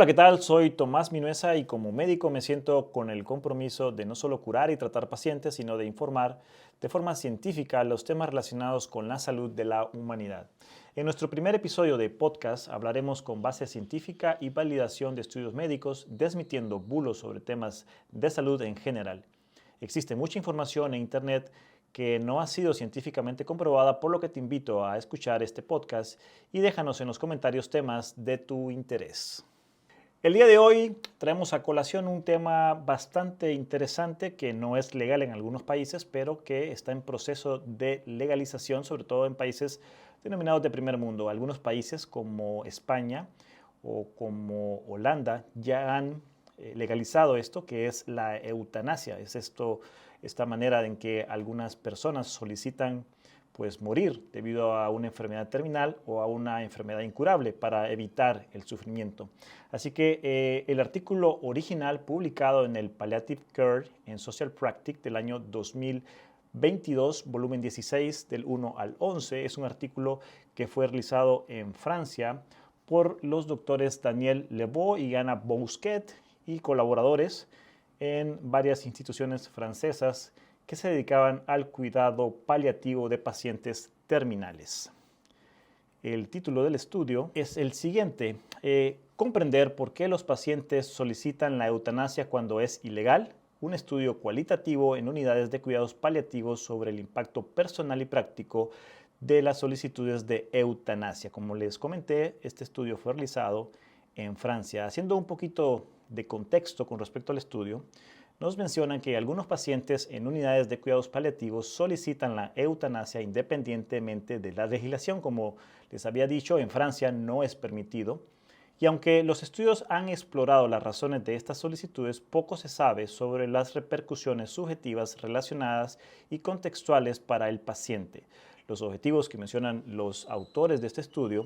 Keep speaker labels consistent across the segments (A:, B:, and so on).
A: Hola, ¿qué tal? Soy Tomás Minuesa y como médico me siento con el compromiso de no solo curar y tratar pacientes, sino de informar de forma científica los temas relacionados con la salud de la humanidad. En nuestro primer episodio de podcast hablaremos con base científica y validación de estudios médicos, desmitiendo bulos sobre temas de salud en general. Existe mucha información en Internet que no ha sido científicamente comprobada, por lo que te invito a escuchar este podcast y déjanos en los comentarios temas de tu interés. El día de hoy traemos a colación un tema bastante interesante que no es legal en algunos países, pero que está en proceso de legalización, sobre todo en países denominados de primer mundo. Algunos países como España o como Holanda ya han legalizado esto, que es la eutanasia. Es esta manera en que algunas personas solicitan morir debido a una enfermedad terminal o a una enfermedad incurable para evitar el sufrimiento. Así que el artículo original publicado en el Palliative Care en Social Practice del año 2022, volumen 16, del 1 al 11, es un artículo que fue realizado en Francia por los doctores Daniel Lebeau y Anna Bousquet y colaboradores en varias instituciones francesas que se dedicaban al cuidado paliativo de pacientes terminales. El título del estudio es el siguiente: comprender por qué los pacientes solicitan la eutanasia cuando es ilegal, un estudio cualitativo en unidades de cuidados paliativos sobre el impacto personal y práctico de las solicitudes de eutanasia. Como les comenté, este estudio fue realizado en Francia. Haciendo un poquito de contexto con respecto al estudio, nos mencionan que algunos pacientes en unidades de cuidados paliativos solicitan la eutanasia independientemente de la legislación. Como les había dicho, en Francia no es permitido. Y aunque los estudios han explorado las razones de estas solicitudes, poco se sabe sobre las repercusiones subjetivas relacionadas y contextuales para el paciente. Los objetivos que mencionan los autores de este estudio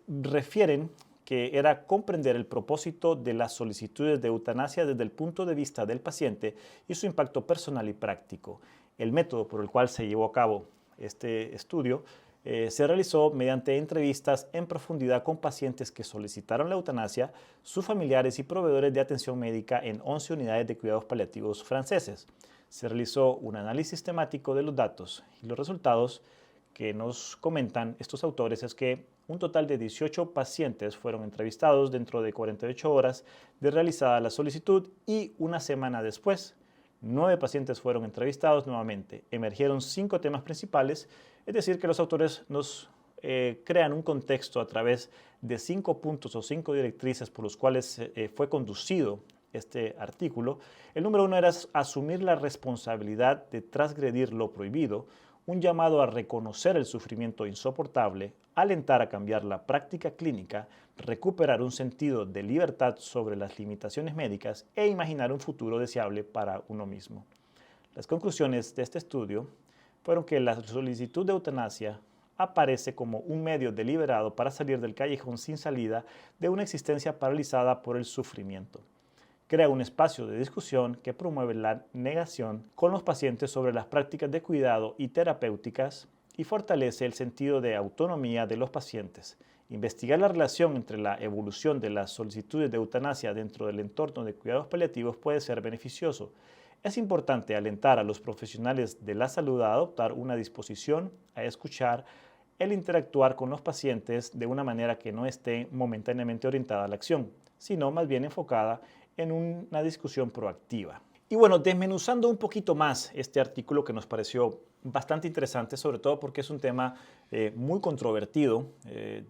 A: refieren que era comprender el propósito de las solicitudes de eutanasia desde el punto de vista del paciente y su impacto personal y práctico. El método por el cual se llevó a cabo este estudio se realizó mediante entrevistas en profundidad con pacientes que solicitaron la eutanasia, sus familiares y proveedores de atención médica en 11 unidades de cuidados paliativos franceses. Se realizó un análisis temático de los datos y los resultados que nos comentan estos autores es que un total de 18 pacientes fueron entrevistados dentro de 48 horas de realizada la solicitud y una semana después, 9 pacientes fueron entrevistados nuevamente. Emergieron 5 temas principales, es decir, que los autores nos crean un contexto a través de 5 puntos o 5 directrices por los cuales fue conducido este artículo. El número 1 era asumir la responsabilidad de transgredir lo prohibido, un llamado a reconocer el sufrimiento insoportable, alentar a cambiar la práctica clínica, recuperar un sentido de libertad sobre las limitaciones médicas e imaginar un futuro deseable para uno mismo. Las conclusiones de este estudio fueron que la solicitud de eutanasia aparece como un medio deliberado para salir del callejón sin salida de una existencia paralizada por el sufrimiento. Crea un espacio de discusión que promueve la negación con los pacientes sobre las prácticas de cuidado y terapéuticas y fortalece el sentido de autonomía de los pacientes. Investigar la relación entre la evolución de las solicitudes de eutanasia dentro del entorno de cuidados paliativos puede ser beneficioso. Es importante alentar a los profesionales de la salud a adoptar una disposición a escuchar el interactuar con los pacientes de una manera que no esté momentáneamente orientada a la acción, sino más bien enfocada en una discusión proactiva. Y bueno, desmenuzando un poquito más este artículo que nos pareció bastante interesante, sobre todo porque es un tema muy controvertido,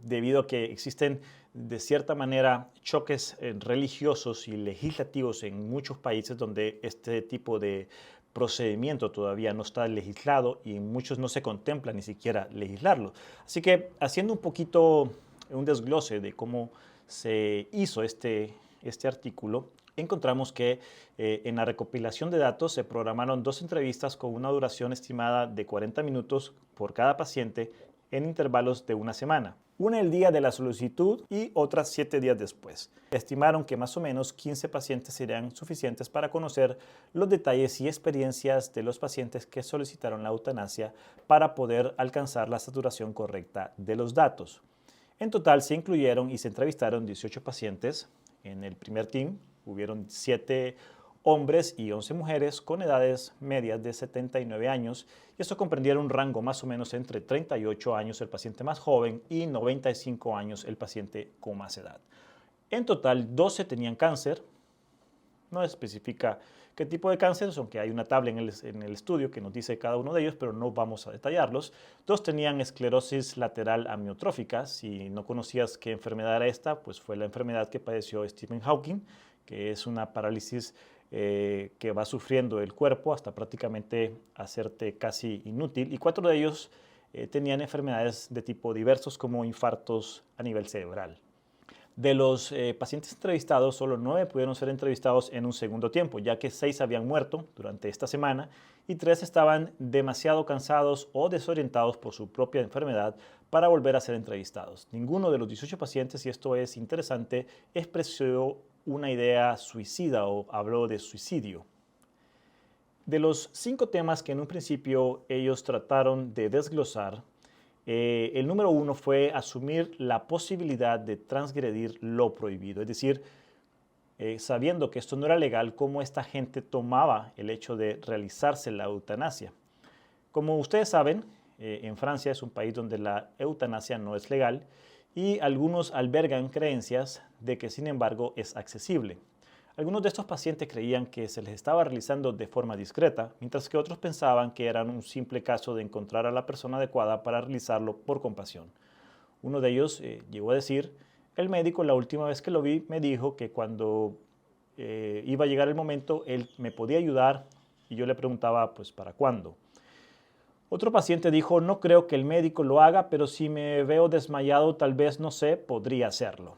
A: debido a que existen de cierta manera choques religiosos y legislativos en muchos países donde este tipo de procedimiento todavía no está legislado y en muchos no se contempla ni siquiera legislarlo. Así que haciendo un poquito un desglose de cómo se hizo este artículo, encontramos que en la recopilación de datos se programaron 2 entrevistas con una duración estimada de 40 minutos por cada paciente en intervalos de una semana. Una el día de la solicitud y otras 7 días después. Estimaron que más o menos 15 pacientes serían suficientes para conocer los detalles y experiencias de los pacientes que solicitaron la eutanasia para poder alcanzar la saturación correcta de los datos. En total se incluyeron y se entrevistaron 18 pacientes. En el primer team hubieron 7 hombres y 11 mujeres con edades medias de 79 años, y esto comprendía un rango más o menos entre 38 años el paciente más joven y 95 años el paciente con más edad. En total 12 tenían cáncer. No especifica qué tipo de cáncer, aunque hay una tabla en el estudio que nos dice cada uno de ellos, pero no vamos a detallarlos. 2 tenían esclerosis lateral amiotrófica. Si no conocías qué enfermedad era esta, pues fue la enfermedad que padeció Stephen Hawking, que es una parálisis que va sufriendo el cuerpo hasta prácticamente hacerte casi inútil. Y 4 de ellos tenían enfermedades de tipo diversos como infartos a nivel cerebral. De los pacientes entrevistados, solo 9 pudieron ser entrevistados en un segundo tiempo, ya que 6 habían muerto durante esta semana y 3 estaban demasiado cansados o desorientados por su propia enfermedad para volver a ser entrevistados. Ninguno de los 18 pacientes, y esto es interesante, expresó una idea suicida o habló de suicidio. De los 5 temas que en un principio ellos trataron de desglosar, el número 1 fue asumir la posibilidad de transgredir lo prohibido, es decir, sabiendo que esto no era legal, cómo esta gente tomaba el hecho de realizarse la eutanasia. Como ustedes saben, en Francia es un país donde la eutanasia no es legal y algunos albergan creencias de que sin embargo es accesible. Algunos de estos pacientes creían que se les estaba realizando de forma discreta, mientras que otros pensaban que era un simple caso de encontrar a la persona adecuada para realizarlo por compasión. Uno de ellos llegó a decir: el médico la última vez que lo vi me dijo que cuando iba a llegar el momento él me podía ayudar y yo le preguntaba pues ¿para cuándo? Otro paciente dijo: no creo que el médico lo haga, pero si me veo desmayado tal vez, no sé, podría hacerlo.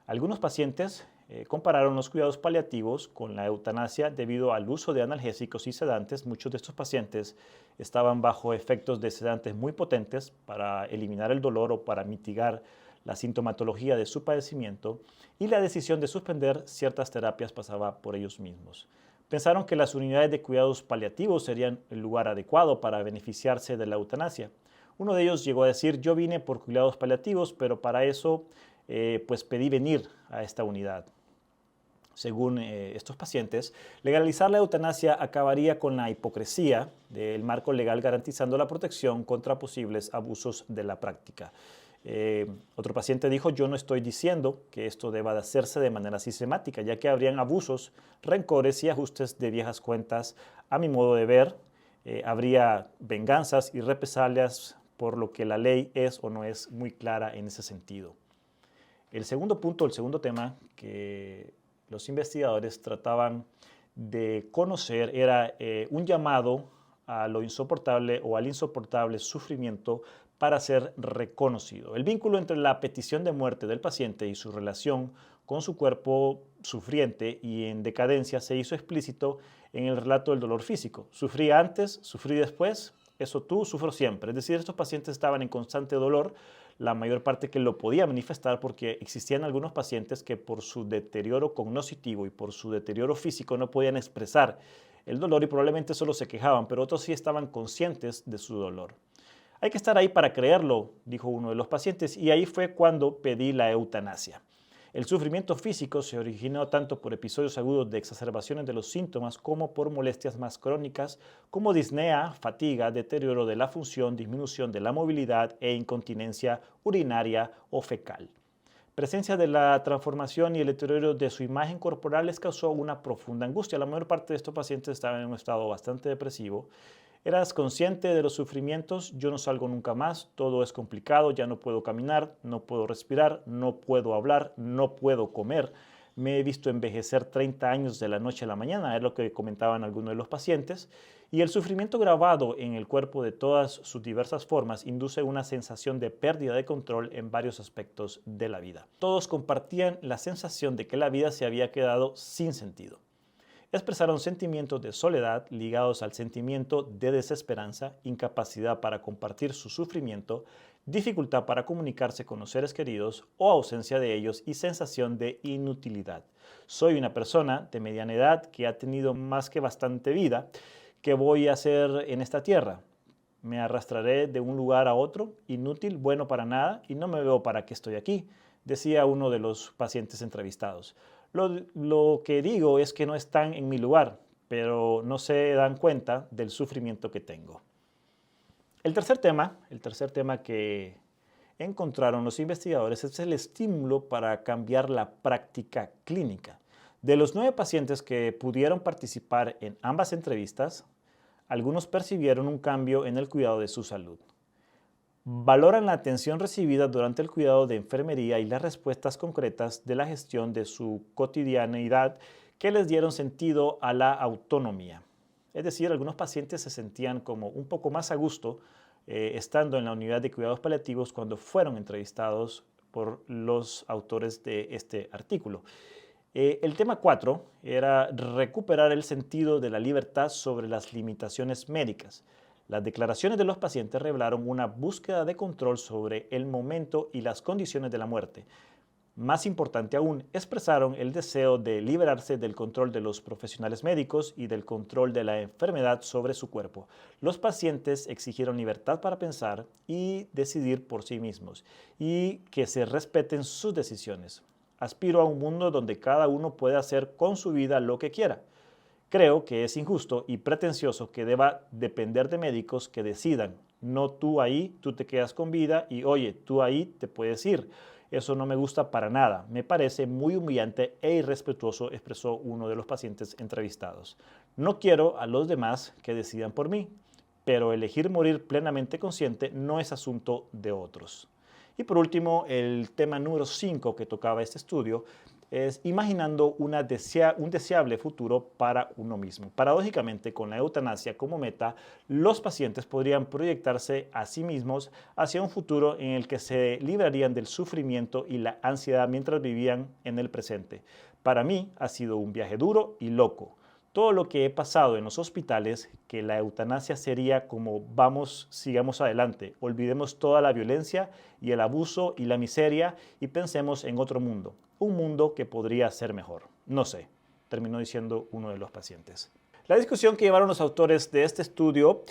A: Algunos pacientes compararon los cuidados paliativos con la eutanasia debido al uso de analgésicos y sedantes. Muchos de estos pacientes estaban bajo efectos de sedantes muy potentes para eliminar el dolor o para mitigar la sintomatología de su padecimiento, y la decisión de suspender ciertas terapias pasaba por ellos mismos. Pensaron que las unidades de cuidados paliativos serían el lugar adecuado para beneficiarse de la eutanasia. Uno de ellos llegó a decir: yo vine por cuidados paliativos, pero para eso pues pedí venir a esta unidad. Según estos pacientes, legalizar la eutanasia acabaría con la hipocresía del marco legal, garantizando la protección contra posibles abusos de la práctica. Otro paciente dijo: yo no estoy diciendo que esto deba de hacerse de manera sistemática, ya que habrían abusos, rencores y ajustes de viejas cuentas. A mi modo de ver, habría venganzas y represalias, por lo que la ley es o no es muy clara en ese sentido. El segundo punto, el segundo tema que los investigadores trataban de conocer era un llamado a lo insoportable o al insoportable sufrimiento para ser reconocido. El vínculo entre la petición de muerte del paciente y su relación con su cuerpo sufriente y en decadencia se hizo explícito en el relato del dolor físico. Sufrí antes, sufrí después, eso tú, sufro siempre. Es decir, estos pacientes estaban en constante dolor, la mayor parte que lo podía manifestar porque existían algunos pacientes que por su deterioro cognitivo y por su deterioro físico no podían expresar el dolor y probablemente solo se quejaban, pero otros sí estaban conscientes de su dolor. Hay que estar ahí para creerlo, dijo uno de los pacientes, y ahí fue cuando pedí la eutanasia. El sufrimiento físico se originó tanto por episodios agudos de exacerbaciones de los síntomas como por molestias más crónicas como disnea, fatiga, deterioro de la función, disminución de la movilidad e incontinencia urinaria o fecal. Presencia de la transformación y el deterioro de su imagen corporal les causó una profunda angustia. La mayor parte de estos pacientes estaban en un estado bastante depresivo. ¿Eras consciente de los sufrimientos? Yo no salgo nunca más, todo es complicado, ya no puedo caminar, no puedo respirar, no puedo hablar, no puedo comer. Me he visto envejecer 30 años de la noche a la mañana, es lo que comentaban algunos de los pacientes. Y el sufrimiento grabado en el cuerpo de todas sus diversas formas induce una sensación de pérdida de control en varios aspectos de la vida. Todos compartían la sensación de que la vida se había quedado sin sentido. Expresaron sentimientos de soledad ligados al sentimiento de desesperanza, incapacidad para compartir su sufrimiento, dificultad para comunicarse con los seres queridos o ausencia de ellos y sensación de inutilidad. Soy una persona de mediana edad que ha tenido más que bastante vida. ¿Qué voy a hacer en esta tierra? Me arrastraré de un lugar a otro, inútil, bueno para nada, y no me veo para qué estoy aquí, decía uno de los pacientes entrevistados. Lo que digo es que no están en mi lugar, pero no se dan cuenta del sufrimiento que tengo. El tercer tema que encontraron los investigadores es el estímulo para cambiar la práctica clínica. De los 9 pacientes que pudieron participar en ambas entrevistas, algunos percibieron un cambio en el cuidado de su salud. Valoran la atención recibida durante el cuidado de enfermería y las respuestas concretas de la gestión de su cotidianeidad que les dieron sentido a la autonomía. Es decir, algunos pacientes se sentían como un poco más a gusto estando en la unidad de cuidados paliativos cuando fueron entrevistados por los autores de este artículo. El tema 4 era recuperar el sentido de la libertad sobre las limitaciones médicas. Las declaraciones de los pacientes revelaron una búsqueda de control sobre el momento y las condiciones de la muerte. Más importante aún, expresaron el deseo de liberarse del control de los profesionales médicos y del control de la enfermedad sobre su cuerpo. Los pacientes exigieron libertad para pensar y decidir por sí mismos y que se respeten sus decisiones. Aspiro a un mundo donde cada uno pueda hacer con su vida lo que quiera. Creo que es injusto y pretencioso que deba depender de médicos que decidan, no tú ahí, tú te quedas con vida y oye, tú ahí te puedes ir. Eso no me gusta para nada. Me parece muy humillante e irrespetuoso, expresó uno de los pacientes entrevistados. No quiero a los demás que decidan por mí, pero elegir morir plenamente consciente no es asunto de otros. Y por último, el tema número 5 que tocaba este estudio es imaginando un deseable futuro para uno mismo. Paradójicamente, con la eutanasia como meta, los pacientes podrían proyectarse a sí mismos hacia un futuro en el que se librarían del sufrimiento y la ansiedad mientras vivían en el presente. Para mí ha sido un viaje duro y loco. Todo lo que he pasado en los hospitales, que la eutanasia sería como vamos, sigamos adelante, olvidemos toda la violencia y el abuso y la miseria y pensemos en otro mundo, un mundo que podría ser mejor. No sé, terminó diciendo uno de los pacientes. La discusión que llevaron los autores de este estudio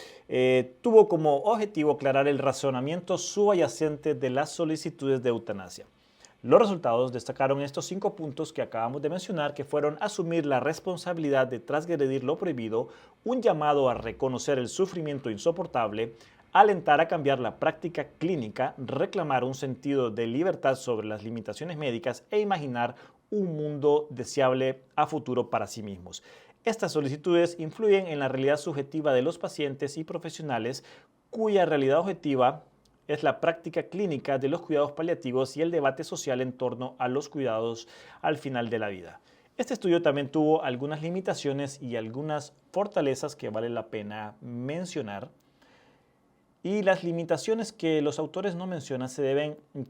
A: tuvo como objetivo aclarar el razonamiento subyacente de las solicitudes de eutanasia. Los resultados destacaron estos 5 puntos que acabamos de mencionar, que fueron asumir la responsabilidad de transgredir lo prohibido, un llamado a reconocer el sufrimiento insoportable, alentar a cambiar la práctica clínica, reclamar un sentido de libertad sobre las limitaciones médicas e imaginar un mundo deseable a futuro para sí mismos. Estas solicitudes influyen en la realidad subjetiva de los pacientes y profesionales, cuya realidad objetiva es la práctica clínica de los cuidados paliativos y el debate social en torno a los cuidados al final de la vida. Este estudio también tuvo algunas limitaciones y algunas fortalezas que vale la pena mencionar. Y las limitaciones que los autores no mencionan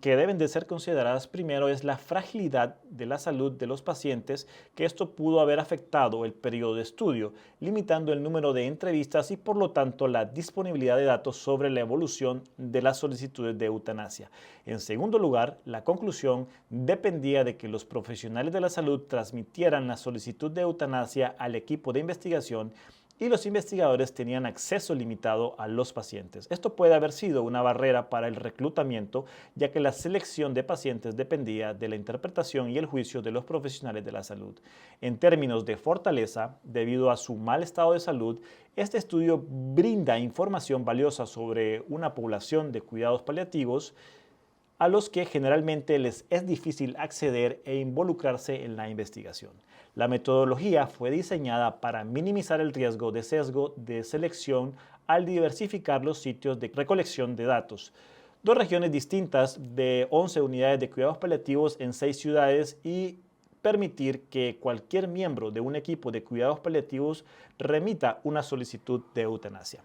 A: que deben de ser consideradas primero es la fragilidad de la salud de los pacientes, que esto pudo haber afectado el periodo de estudio, limitando el número de entrevistas y por lo tanto la disponibilidad de datos sobre la evolución de las solicitudes de eutanasia. En segundo lugar, la conclusión dependía de que los profesionales de la salud transmitieran la solicitud de eutanasia al equipo de investigación y los investigadores tenían acceso limitado a los pacientes. Esto puede haber sido una barrera para el reclutamiento, ya que la selección de pacientes dependía de la interpretación y el juicio de los profesionales de la salud. En términos de fortaleza, debido a su mal estado de salud, este estudio brinda información valiosa sobre una población de cuidados paliativos a los que generalmente les es difícil acceder e involucrarse en la investigación. La metodología fue diseñada para minimizar el riesgo de sesgo de selección al diversificar los sitios de recolección de datos. 2 regiones distintas de 11 unidades de cuidados paliativos en 6 ciudades y permitir que cualquier miembro de un equipo de cuidados paliativos remita una solicitud de eutanasia.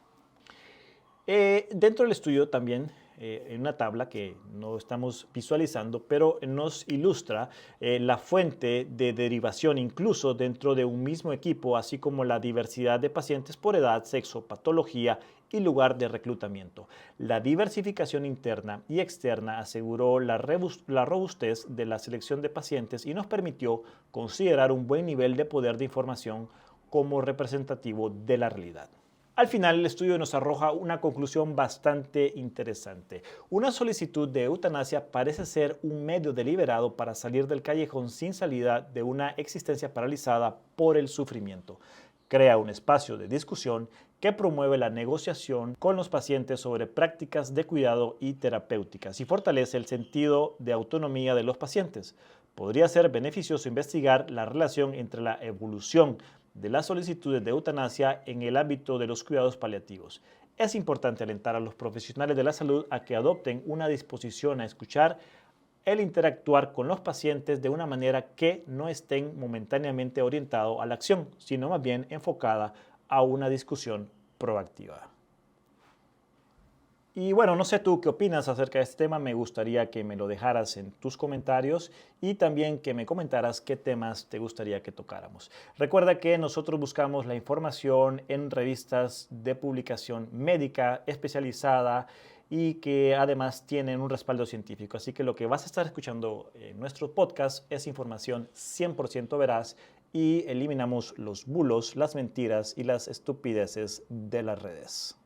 A: Dentro del estudio también en una tabla que no estamos visualizando, pero nos ilustra la fuente de derivación incluso dentro de un mismo equipo, así como la diversidad de pacientes por edad, sexo, patología y lugar de reclutamiento. La diversificación interna y externa aseguró la robustez de la selección de pacientes y nos permitió considerar un buen nivel de poder de información como representativo de la realidad. Al final, el estudio nos arroja una conclusión bastante interesante. Una solicitud de eutanasia parece ser un medio deliberado para salir del callejón sin salida de una existencia paralizada por el sufrimiento. Crea un espacio de discusión que promueve la negociación con los pacientes sobre prácticas de cuidado y terapéuticas y fortalece el sentido de autonomía de los pacientes. Podría ser beneficioso investigar la relación entre la evolución de las solicitudes de eutanasia en el ámbito de los cuidados paliativos. Es importante alentar a los profesionales de la salud a que adopten una disposición a escuchar el interactuar con los pacientes de una manera que no estén momentáneamente orientado a la acción, sino más bien enfocada a una discusión proactiva. Y bueno, no sé tú qué opinas acerca de este tema, me gustaría que me lo dejaras en tus comentarios y también que me comentaras qué temas te gustaría que tocáramos. Recuerda que nosotros buscamos la información en revistas de publicación médica especializada y que además tienen un respaldo científico. Así que lo que vas a estar escuchando en nuestro podcast es información 100% veraz y eliminamos los bulos, las mentiras y las estupideces de las redes.